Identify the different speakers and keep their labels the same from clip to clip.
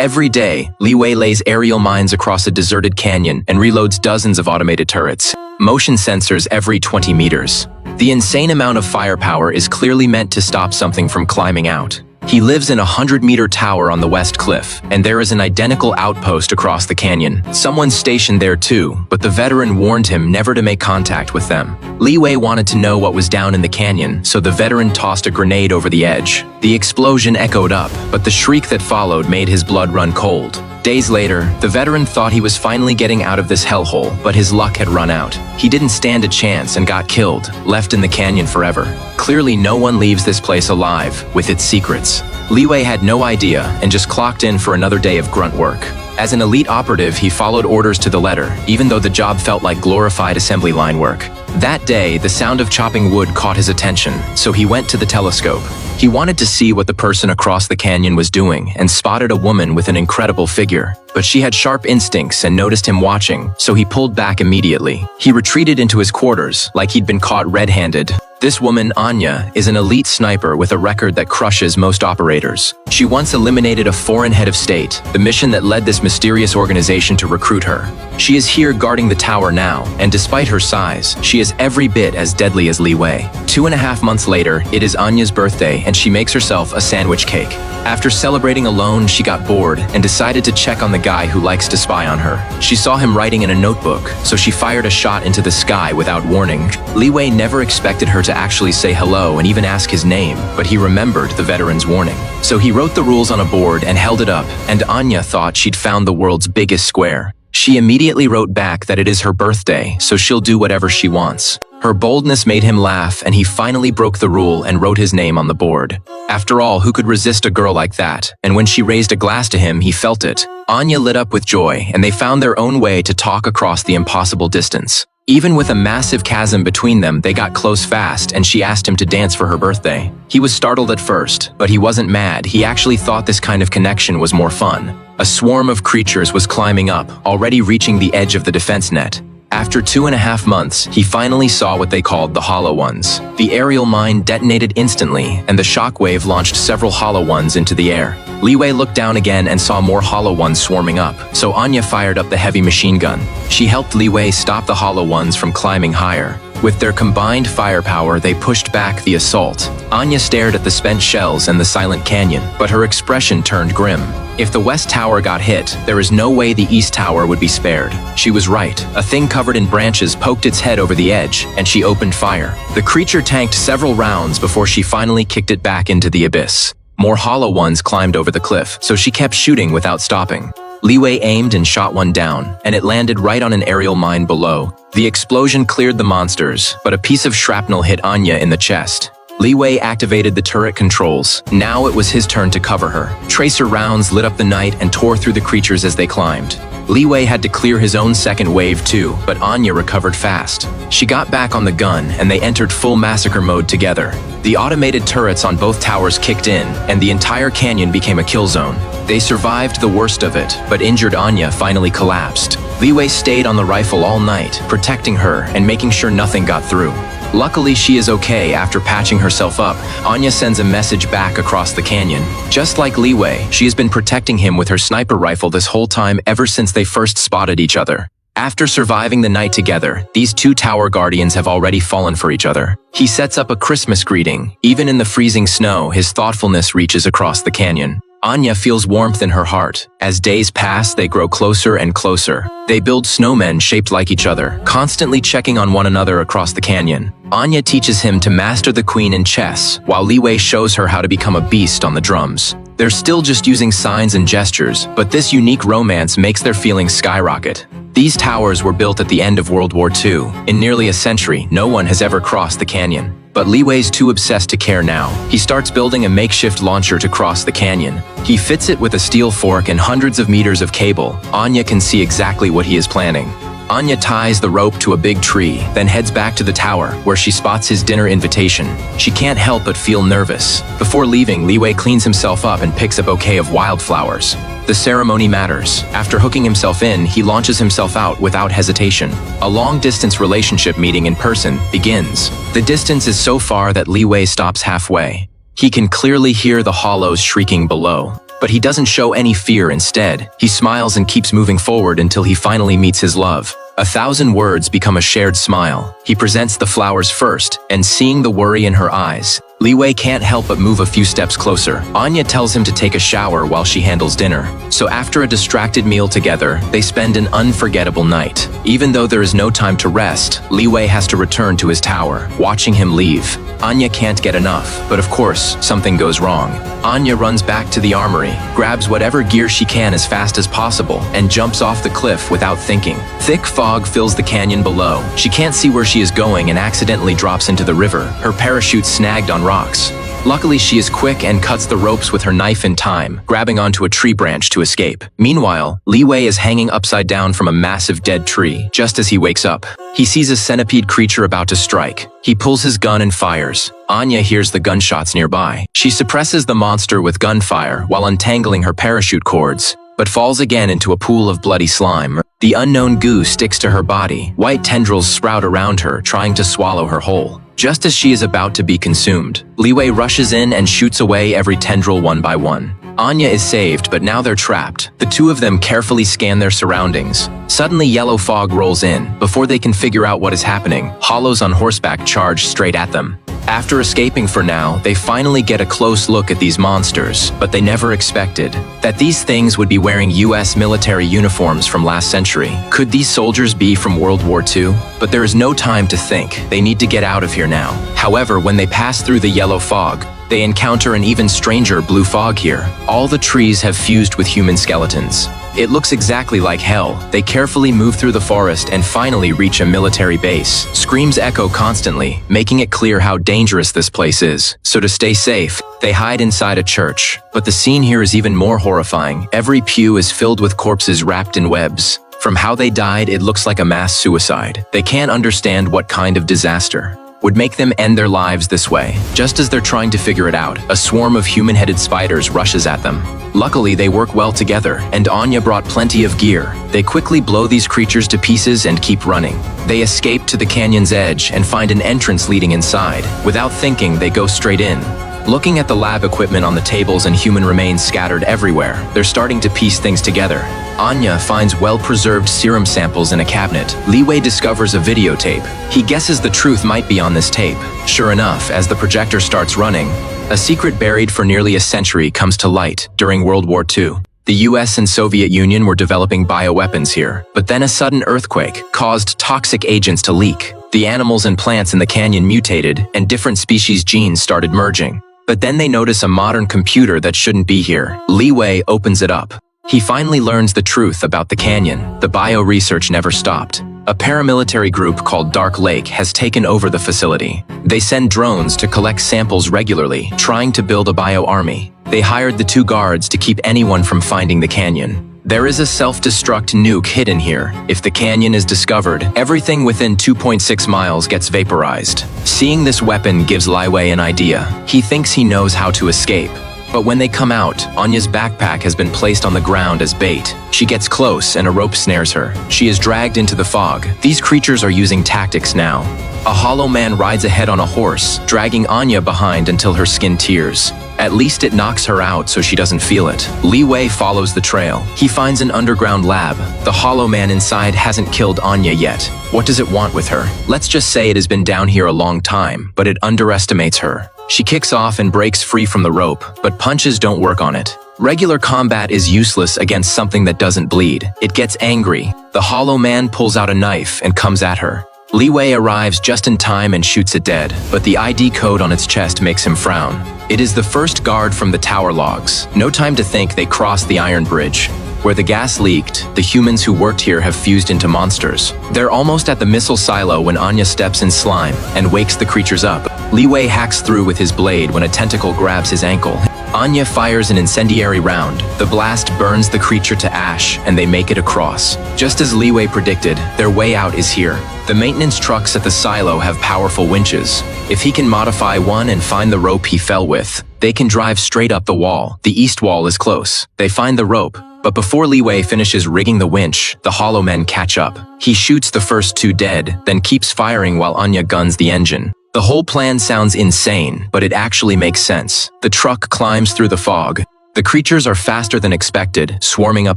Speaker 1: Every day, Li Wei lays aerial mines across a deserted canyon and reloads dozens of automated turrets, motion sensors every 20 meters. The insane amount of firepower is clearly meant to stop something from climbing out. He lives in a 100-meter tower on the west cliff, and there is an identical outpost across the canyon. Someone's stationed there too, but the veteran warned him never to make contact with them. Li Wei wanted to know what was down in the canyon, so the veteran tossed a grenade over the edge. The explosion echoed up, but the shriek that followed made his blood run cold. Days later, the veteran thought he was finally getting out of this hellhole, but his luck had run out. He didn't stand a chance and got killed, left in the canyon forever. Clearly, no one leaves this place alive, with its secrets. Li Wei had no idea and just clocked in for another day of grunt work. As an elite operative, he followed orders to the letter, even though the job felt like glorified assembly line work. That day, the sound of chopping wood caught his attention, so he went to the telescope. He wanted to see what the person across the canyon was doing and spotted a woman with an incredible figure. But she had sharp instincts and noticed him watching, so he pulled back immediately. He retreated into his quarters like he'd been caught red-handed. This woman, Anya, is an elite sniper with a record that crushes most operators. She once eliminated a foreign head of state, the mission that led this mysterious organization to recruit her. She is here guarding the tower now, and despite her size, she is every bit as deadly as Li Wei. 2.5 months later, it is Anya's birthday, and she makes herself a sandwich cake. After celebrating alone, she got bored and decided to check on the guy who likes to spy on her. She saw him writing in a notebook, so she fired a shot into the sky without warning. Li Wei never expected her to actually say hello and even ask his name, but he remembered the veteran's warning. So he wrote the rules on a board and held it up, and Anya thought she'd found the world's biggest square. She immediately wrote back that it is her birthday, so she'll do whatever she wants. Her boldness made him laugh, and he finally broke the rule and wrote his name on the board. After all, who could resist a girl like that? And when she raised a glass to him, he felt it. Anya lit up with joy, and they found their own way to talk across the impossible distance. Even with a massive chasm between them, they got close fast, and she asked him to dance for her birthday. He was startled at first, but he wasn't mad. He actually thought this kind of connection was more fun. A swarm of creatures was climbing up, already reaching the edge of the defense net. After 2.5 months, he finally saw what they called the Hollow Ones. The aerial mine detonated instantly, and the shockwave launched several Hollow Ones into the air. Li Wei looked down again and saw more Hollow Ones swarming up, so Anya fired up the heavy machine gun. She helped Li Wei stop the Hollow Ones from climbing higher. With their combined firepower, they pushed back the assault. Anya stared at the spent shells and the silent canyon, but her expression turned grim. If the west tower got hit, there is no way the east tower would be spared. She was right. A thing covered in branches poked its head over the edge, and she opened fire. The creature tanked several rounds before she finally kicked it back into the abyss. More Hollow Ones climbed over the cliff, so she kept shooting without stopping. Li Wei aimed and shot one down, and it landed right on an aerial mine below. The explosion cleared the monsters, but a piece of shrapnel hit Anya in the chest. Li Wei activated the turret controls. Now it was his turn to cover her. Tracer rounds lit up the night and tore through the creatures as they climbed. Li Wei had to clear his own second wave too, but Anya recovered fast. She got back on the gun, and they entered full massacre mode together. The automated turrets on both towers kicked in, and the entire canyon became a kill zone. They survived the worst of it, but injured Anya finally collapsed. Li Wei stayed on the rifle all night, protecting her and making sure nothing got through. Luckily, she is okay after patching herself up. Anya sends a message back across the canyon. Just like Li Wei, she has been protecting him with her sniper rifle this whole time ever since they first spotted each other. After surviving the night together, these two tower guardians have already fallen for each other. He sets up a Christmas greeting. Even in the freezing snow, his thoughtfulness reaches across the canyon. Anya feels warmth in her heart. As days pass, they grow closer and closer. They build snowmen shaped like each other, constantly checking on one another across the canyon. Anya teaches him to master the queen in chess, while Li Wei shows her how to become a beast on the drums. They're still just using signs and gestures, but this unique romance makes their feelings skyrocket. These towers were built at the end of World War II. In nearly a century, no one has ever crossed the canyon. But Li Wei's too obsessed to care now. He starts building a makeshift launcher to cross the canyon. He fits it with a steel fork and hundreds of meters of cable. Anya can see exactly what he is planning. Anya ties the rope to a big tree, then heads back to the tower, where she spots his dinner invitation. She can't help but feel nervous. Before leaving, Li Wei cleans himself up and picks a bouquet of wildflowers. The ceremony matters. After hooking himself in, he launches himself out without hesitation. A long-distance relationship meeting in person begins. The distance is so far that Li Wei stops halfway. He can clearly hear the hollows shrieking below. But he doesn't show any fear instead. He smiles and keeps moving forward until he finally meets his love. 1,000 words become a shared smile. He presents the flowers first, and seeing the worry in her eyes, Li Wei can't help but move a few steps closer. Anya tells him to take a shower while she handles dinner. So after a distracted meal together, they spend an unforgettable night. Even though there is no time to rest, Li Wei has to return to his tower. Watching him leave, Anya can't get enough, but of course, something goes wrong. Anya runs back to the armory, grabs whatever gear she can as fast as possible, and jumps off the cliff without thinking. Thick fog fills the canyon below. She can't see where she is going and accidentally drops into the river, her parachute snagged on rocks. Luckily, she is quick and cuts the ropes with her knife in time, grabbing onto a tree branch to escape. Meanwhile, Li Wei is hanging upside down from a massive dead tree. Just as he wakes up, he sees a centipede creature about to strike. He pulls his gun and fires. Anya hears the gunshots nearby. She suppresses the monster with gunfire while untangling her parachute cords, but falls again into a pool of bloody slime. The unknown goo sticks to her body. White tendrils sprout around her, trying to swallow her whole. Just as she is about to be consumed, Li Wei rushes in and shoots away every tendril one by one. Anya is saved, but now they're trapped. The two of them carefully scan their surroundings. Suddenly, yellow fog rolls in. Before they can figure out what is happening, hollows on horseback charge straight at them. After escaping for now, they finally get a close look at these monsters, but they never expected that these things would be wearing US military uniforms from last century. Could these soldiers be from World War II? But there is no time to think. They need to get out of here now. However, when they pass through the yellow fog, they encounter an even stranger blue fog here. All the trees have fused with human skeletons. It looks exactly like hell. They carefully move through the forest and finally reach a military base. Screams echo constantly, making it clear how dangerous this place is. So to stay safe, they hide inside a church. But the scene here is even more horrifying. Every pew is filled with corpses wrapped in webs. From how they died, it looks like a mass suicide. They can't understand what kind of disaster would make them end their lives this way. Just as they're trying to figure it out, a swarm of human-headed spiders rushes at them. Luckily, they work well together, and Anya brought plenty of gear. They quickly blow these creatures to pieces and keep running. They escape to the canyon's edge and find an entrance leading inside. Without thinking, they go straight in. Looking at the lab equipment on the tables and human remains scattered everywhere, they're starting to piece things together. Anya finds well-preserved serum samples in a cabinet. Li Wei discovers a videotape. He guesses the truth might be on this tape. Sure enough, as the projector starts running, a secret buried for nearly a century comes to light during World War II. The US and Soviet Union were developing bioweapons here, but then a sudden earthquake caused toxic agents to leak. The animals and plants in the canyon mutated, and different species genes started merging. But then they notice a modern computer that shouldn't be here. Li Wei opens it up. He finally learns the truth about the canyon. The bio-research never stopped. A paramilitary group called Dark Lake has taken over the facility. They send drones to collect samples regularly, trying to build a bio-army. They hired the 2 guards to keep anyone from finding the canyon. There is a self-destruct nuke hidden here. If the canyon is discovered, everything within 2.6 miles gets vaporized. Seeing this weapon gives Li Wei an idea. He thinks he knows how to escape. But when they come out, Anya's backpack has been placed on the ground as bait. She gets close and a rope snares her. She is dragged into the fog. These creatures are using tactics now. A hollow man rides ahead on a horse, dragging Anya behind until her skin tears. At least it knocks her out so she doesn't feel it. Li Wei follows the trail. He finds an underground lab. The hollow man inside hasn't killed Anya yet. What does it want with her? Let's just say it has been down here a long time, but it underestimates her. She kicks off and breaks free from the rope, but punches don't work on it. Regular combat is useless against something that doesn't bleed. It gets angry. The hollow man pulls out a knife and comes at her. Li Wei arrives just in time and shoots it dead, but the ID code on its chest makes him frown. It is the first guard from the tower logs. No time to think, they cross the iron bridge. Where the gas leaked, the humans who worked here have fused into monsters. They're almost at the missile silo when Anya steps in slime and wakes the creatures up. Li Wei hacks through with his blade when a tentacle grabs his ankle. Anya fires an incendiary round. The blast burns the creature to ash, and they make it across. Just as Li Wei predicted, their way out is here. The maintenance trucks at the silo have powerful winches. If he can modify one and find the rope he fell with, they can drive straight up the wall. The east wall is close. They find the rope, but before Li Wei finishes rigging the winch, the hollow men catch up. He shoots the first 2 dead, then keeps firing while Anya guns the engine. The whole plan sounds insane, but it actually makes sense. The truck climbs through the fog. The creatures are faster than expected, swarming up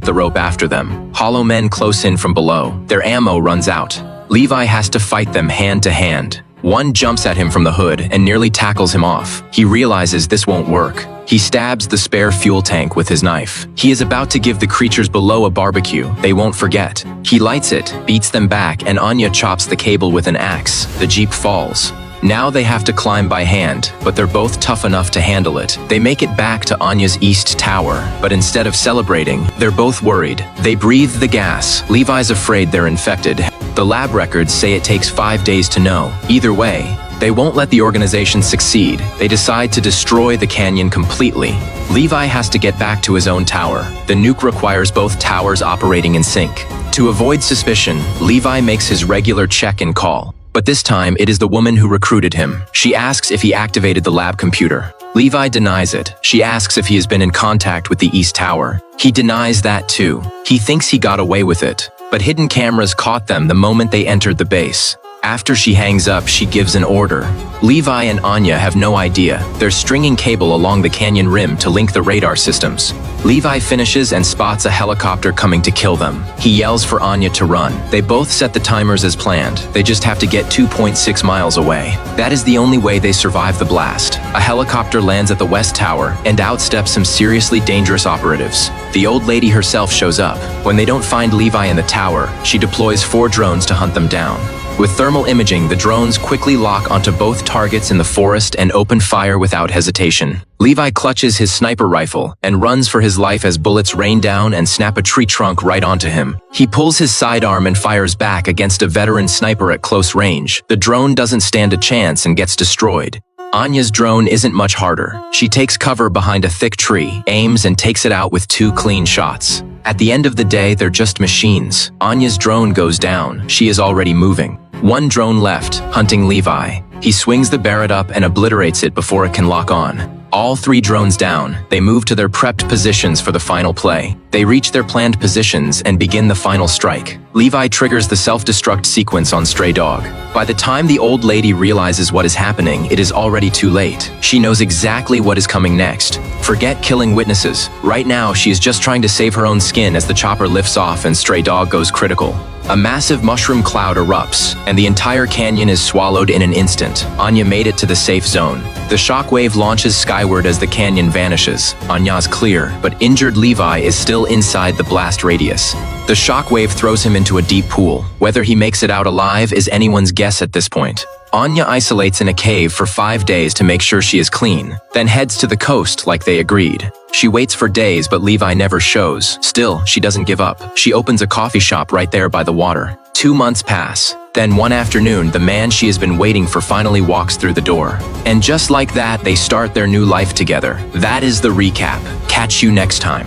Speaker 1: the rope after them. Hollow men close in from below. Their ammo runs out. Levi has to fight them hand to hand. One jumps at him from the hood and nearly tackles him off. He realizes this won't work. He stabs the spare fuel tank with his knife. He is about to give the creatures below a barbecue. They won't forget. He lights it, beats them back, and Anya chops the cable with an axe. The jeep falls. Now they have to climb by hand, but they're both tough enough to handle it. They make it back to Anya's east tower, but instead of celebrating, they're both worried. They breathe the gas. Levi's afraid they're infected. The lab records say it takes 5 days to know. Either way, they won't let the organization succeed. They decide to destroy the canyon completely. Levi has to get back to his own tower. The nuke requires both towers operating in sync. To avoid suspicion, Levi makes his regular check-in call. But this time, it is the woman who recruited him. She asks if he activated the lab computer. Levi denies it. She asks if he has been in contact with the East Tower. He denies that too. He thinks he got away with it. But hidden cameras caught them the moment they entered the base. After she hangs up, she gives an order. Levi and Anya have no idea. They're stringing cable along the canyon rim to link the radar systems. Levi finishes and spots a helicopter coming to kill them. He yells for Anya to run. They both set the timers as planned. They just have to get 2.6 miles away. That is the only way they survive the blast. A helicopter lands at the West Tower and outsteps some seriously dangerous operatives. The old lady herself shows up. When they don't find Levi in the tower, she deploys 4 drones to hunt them down. With thermal imaging, the drones quickly lock onto both targets in the forest and open fire without hesitation. Levi clutches his sniper rifle and runs for his life as bullets rain down and snap a tree trunk right onto him. He pulls his sidearm and fires back against a veteran sniper at close range. The drone doesn't stand a chance and gets destroyed. Anya's drone isn't much harder. She takes cover behind a thick tree, aims and takes it out with 2 clean shots. At the end of the day, they're just machines. Anya's drone goes down. She is already moving. 1 drone left, hunting Levi. He swings the Barrett up and obliterates it before it can lock on. All 3 drones down, they move to their prepped positions for the final play. They reach their planned positions and begin the final strike. Levi triggers the self-destruct sequence on Stray Dog. By the time the old lady realizes what is happening, it is already too late. She knows exactly what is coming next. Forget killing witnesses. Right now, she is just trying to save her own skin as the chopper lifts off and Stray Dog goes critical. A massive mushroom cloud erupts, and the entire canyon is swallowed in an instant. Anya made it to the safe zone. The shockwave launches skyward as the canyon vanishes. Anya's clear, but injured Levi is still inside the blast radius. The shockwave throws him into a deep pool. Whether he makes it out alive is anyone's guess at this point. Anya isolates in a cave for 5 days to make sure she is clean, then heads to the coast like they agreed. She waits for days, but Levi never shows. Still, she doesn't give up. She opens a coffee shop right there by the water. 2 months pass. Then one afternoon, the man she has been waiting for finally walks through the door. And just like that, they start their new life together. That is the recap. Catch you next time.